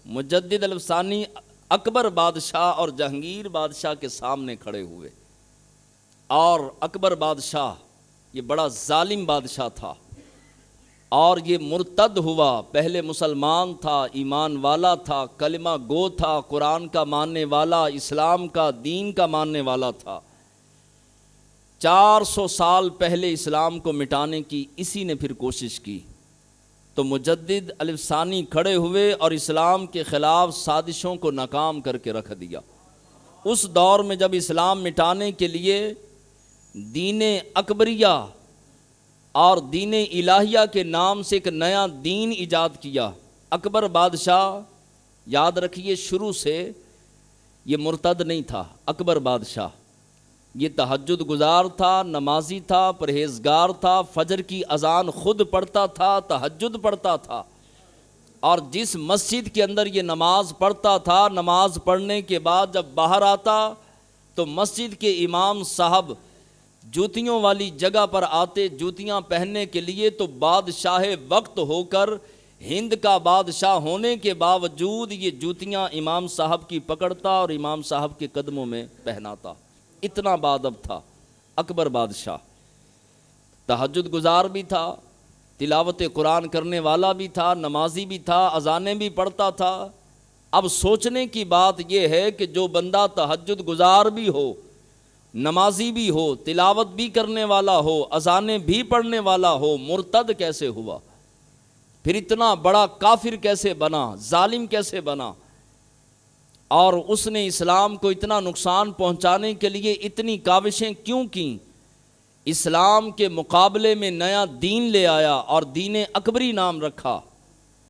مجدد الفسانی اکبر بادشاہ اور جہانگیر بادشاہ کے سامنے کھڑے ہوئے، اور اکبر بادشاہ یہ بڑا ظالم بادشاہ تھا، اور یہ مرتد ہوا، پہلے مسلمان تھا، ایمان والا تھا، کلمہ گو تھا، قرآن کا ماننے والا، اسلام کا دین کا ماننے والا تھا۔ 400 سال پہلے اسلام کو مٹانے کی اسی نے پھر کوشش کی، تو مجدد الفسانی کھڑے ہوئے اور اسلام کے خلاف سازشوں کو ناکام کر کے رکھ دیا۔ اس دور میں جب اسلام مٹانے کے لیے دین اکبریہ اور دین الہیہ کے نام سے ایک نیا دین ایجاد کیا، اکبر بادشاہ یاد رکھیے شروع سے یہ مرتد نہیں تھا۔ اکبر بادشاہ یہ تہجد گزار تھا، نمازی تھا، پرہیزگار تھا، فجر کی اذان خود پڑھتا تھا، تہجد پڑھتا تھا، اور جس مسجد کے اندر یہ نماز پڑھتا تھا، نماز پڑھنے کے بعد جب باہر آتا تو مسجد کے امام صاحب جوتیوں والی جگہ پر آتے جوتیاں پہننے کے لیے، تو بادشاہ وقت ہو کر ہند کا بادشاہ ہونے کے باوجود یہ جوتیاں امام صاحب کی پکڑتا اور امام صاحب کے قدموں میں پہناتا۔ اتنا باادب تھا اکبر بادشاہ، تہجد گزار بھی تھا، تلاوت قرآن کرنے والا بھی تھا، نمازی بھی تھا، اذانیں بھی پڑھتا تھا۔ اب سوچنے کی بات یہ ہے کہ جو بندہ تہجد گزار بھی ہو، نمازی بھی ہو، تلاوت بھی کرنے والا ہو، اذانیں بھی پڑھنے والا ہو، مرتد کیسے ہوا؟ پھر اتنا بڑا کافر کیسے بنا، ظالم کیسے بنا؟ اور اس نے اسلام کو اتنا نقصان پہنچانے کے لیے اتنی کاوشیں کیوں کیں؟ اسلام کے مقابلے میں نیا دین لے آیا اور دین اکبری نام رکھا۔